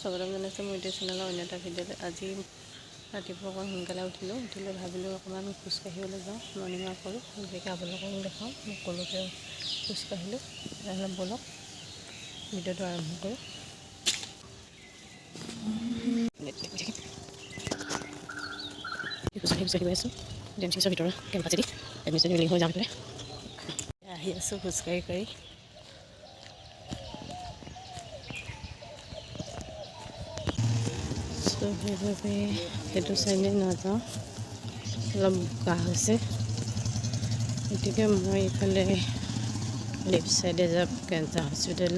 স্বাগতম জনাইছোঁ মোৰ ইউটিউব চেনেলৰ অন্য এটা ভিডিঅ'ত। আজি ৰাতিপুৱা অকণ সোনকালে উঠিলোঁ ভাবিলোঁ অকণমান খোজকাঢ়িবলৈ যাওঁ, মৰ্ণিং ৱাক কৰোঁ। গতিকে আপোনালোকক দেখাওঁ, মই ক'লৈকে খোজকাঢ়িলোঁ। তেতিয়াহ'লে ব'লক ভিডিঅ'টো আৰম্ভ কৰোঁ। খোজকাঢ়ি গৈ আছোঁ জেমচিছৰ ভিতৰত কেম্পাছেদি এডমিশ্যন ৰিলিং হৈ যাওঁতে আহি আছোঁ খোজকাঢ়ি। সেইবাবে সেইটো চাইডে নাযাওঁ, অলপ বোকা হৈছে। গতিকে মই এইফালে লেফ্ট চাইডে যাম, কেঞ্চাৰ হস্পিটেল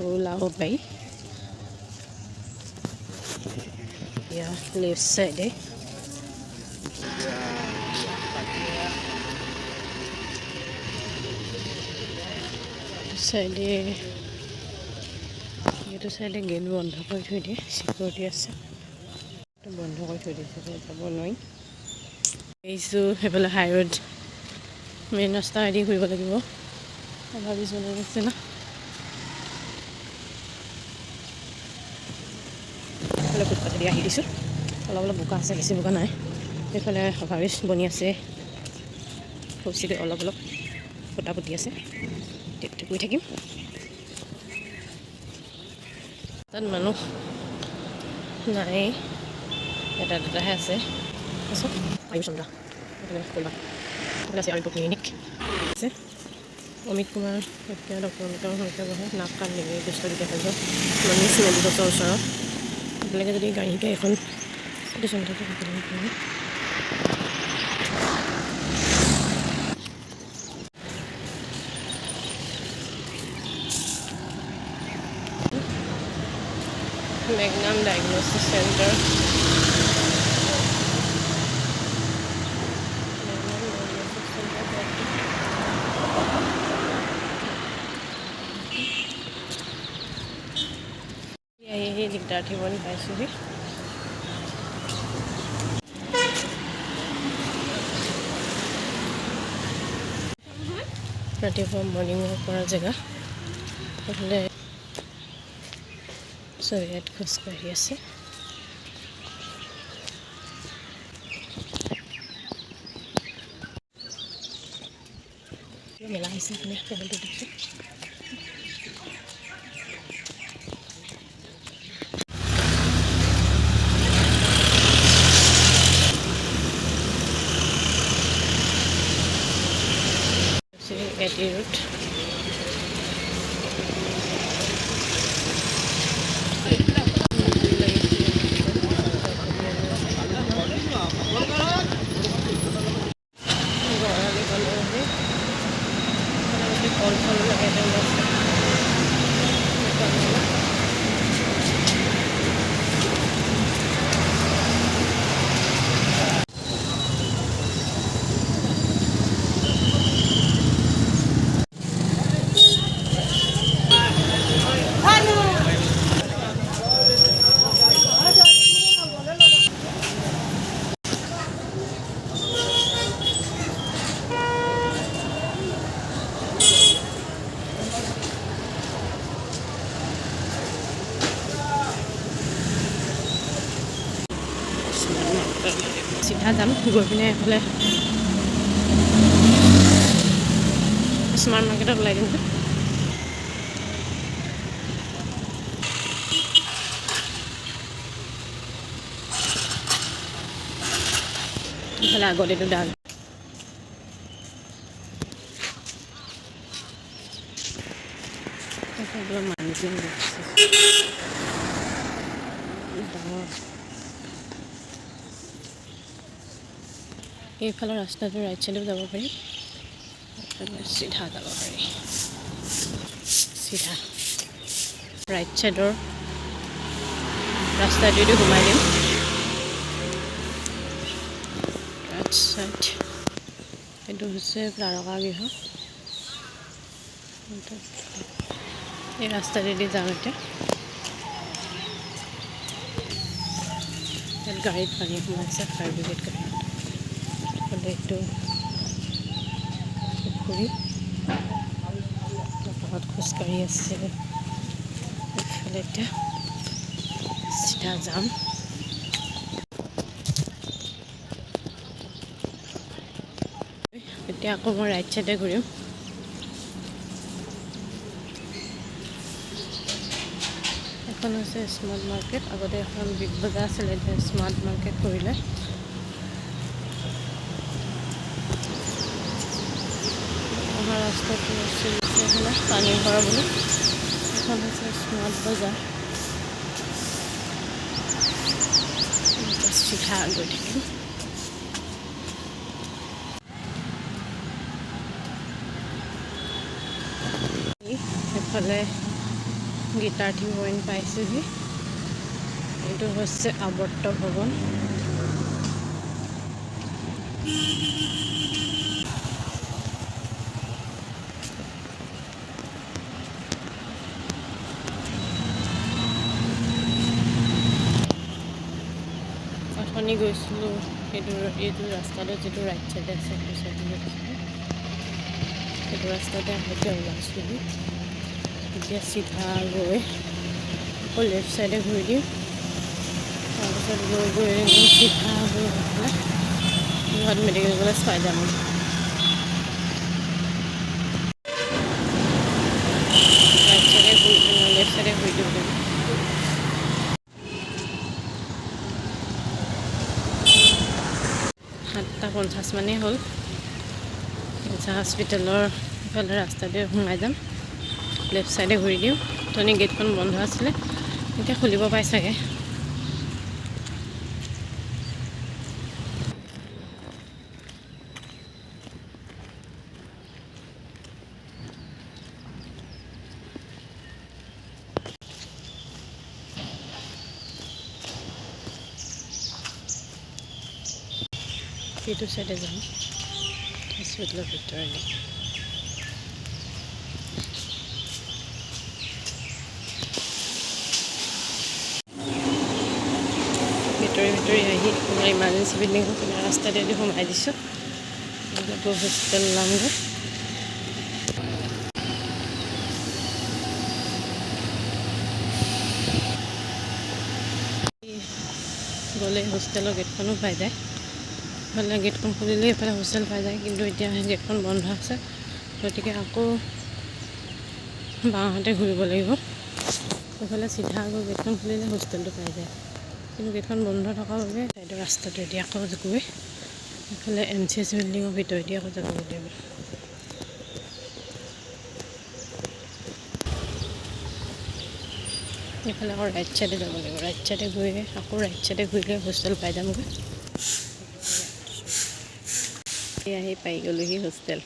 ওলাব পাৰি। এতিয়া লেফ্ট চাইডে এইটো চাইডে গেট বন্ধ কৰি থৈ দিয়ে, চিকিউৰিটি আছে, বন্ধ কৰি থৈ দিছে, যাব নোৱাৰি। আহিছোঁ সেইফালে হাই ৰোড, মেইন ৰাস্তা আদি ঘূৰিব লাগিব। ভাবিছোঁ নিচিনা এইফালে ফুটপাথেদি আহি দিছোঁ। অলপ বোকা আছে, বেছি বোকা নাই। এইফালে অভাৰব্ৰিজ বনি আছে, খচিতে অলপ ফুটা পুটি আছে, গৈ থাকিম। তাত মানুহ নাই, এটা দুটাহে আছে। আয়ুচন্দ্ৰা ক্লিনিক আছে। অমিত কুমাৰ এতিয়া ডক্টৰ অমিতৰ সৈতে বহে, নাক কাণ ডিঙি বিশ্ববিদ্যালয় মনীষ মেডিকছৰ ওচৰত। আপোনালোকে যদি গাড়ী শিকাই এখন ষ্টেচন থাকে মেগনাম ডায়াগনষ্টিক চেণ্টাৰ। দিগদাৰ ঠিকনি পাইছোঁহি। ৰাতিপুৱা মৰ্ণিং ৱাক কৰা জেগা। এইফালে চব ইয়াত খোজকাঢ়ি আছে। মেলা হৈছে টেবুলটো দিছোঁ। এটি ৰোড ফল লগাই আছে। চিধা যাম, গৈ পিনে এইফালে স্মাৰ্ট মাৰ্কেটত ওলাই দিম। এইফালে আগত এইটো দাগ এইফালৰ ৰাস্তাটো ৰাইট চাইডেও যাব পাৰি, চিধা যাব পাৰি। চিধা ৰাইট চাইডৰ ৰাস্তাটোৱেদি সোমাই দিম। ৰাইট চাইড এইটো হৈছে দ্বাৰকা গৃহ। এই ৰাস্তাটোৱেদি যাম এতিয়া। ইয়াত গাড়ীত পানী সোমাইছে, ফায়াৰ ব্ৰিগেড গাড়ী। এইটো পুখুৰী, খোজকাঢ়ি আছে এইফালে এতিয়া। চিধা যাম। এতিয়া আকৌ মই ৰাইট চাইডে ঘূৰিম। এখন হৈছে স্মাৰ্ট মাৰ্কেট, আগতে এখন বিগ বজাৰ আছিলে, এতিয়া স্মাৰ্ট মাৰ্কেট কৰিলে। অহা ৰাস্তাটো আছিল পানী ভৰা বুলি, এখন হৈছে স্মাৰ্ট বজাৰ। চিধা গৈ থাকিম। এফালে গীতাৰ্থী পইণ্ট পাইছোঁহি। এইটো হৈছে আৱৰ্ত ভৱন। অথনি গৈছিলোঁ এইটো ৰাস্তাটো যিটো ৰাইট চাইডে আছে, সেইটো ৰাস্তাতে আহোঁতে ওলাইছিলোঁ। এতিয়া চিধা গৈ আকৌ লেফ্ট চাইডে ঘূৰি দিম। তাৰপিছত গৈ চিধা গৈ পেলাই যোৰহাট মেডিকেল কলেজ পাই যাম। ৰাইট চাইডে লেফ্ট চাইডে ঘূৰি দিব লাগিব। 7:50 মানেই হ'ল। হস্পিটেলৰ ইফালে ৰাস্তাতে সোমাই যাম, লেফ্ট চাইডে ঘূৰি দিওঁ। অথনি গেটখন বন্ধ আছিলে, এতিয়া খুলিব পাই চাগে। সেইটো চাইডে যাম হস্পিটেলৰ ভিতৰলৈ। ভিতৰি আহি আমাৰ ইমাৰ্জেঞ্চি বিল্ডিঙৰ কিনাৰ ৰাস্তাতে সোমাই দিছোঁ। আকৌ হোষ্টেল ওলামগৈ। গ'লে হোষ্টেলৰ গেটখনো পাই যায়। ইফালে গেটখন খুলিলে এইফালে হোষ্টেল পাই যায়, কিন্তু এতিয়া গেটখন বন্ধ আছে, গতিকে আকৌ বাওঁহাতে ঘূৰিব লাগিব। এইফালে চিধা গৈ গেটখন খুলিলে হোষ্টেলটো পাই যায়, কিন্তু গেটখন বন্ধ থকাৰ বাবে চাইডৰ ৰাস্তাটো এতিয়া আকৌ গৈ এইফালে MCH বিল্ডিঙৰ ভিতৰেদি আকৌ যাব লাগিব। এইফালে আকৌ ৰাইট চাইডে যাব লাগিব। ৰাইট চাইডে গৈ আকৌ ৰাইট চাইডে ঘূৰিলে হোষ্টেল পাই যামগৈ। আহি পাই গ'লোহি হোষ্টেল।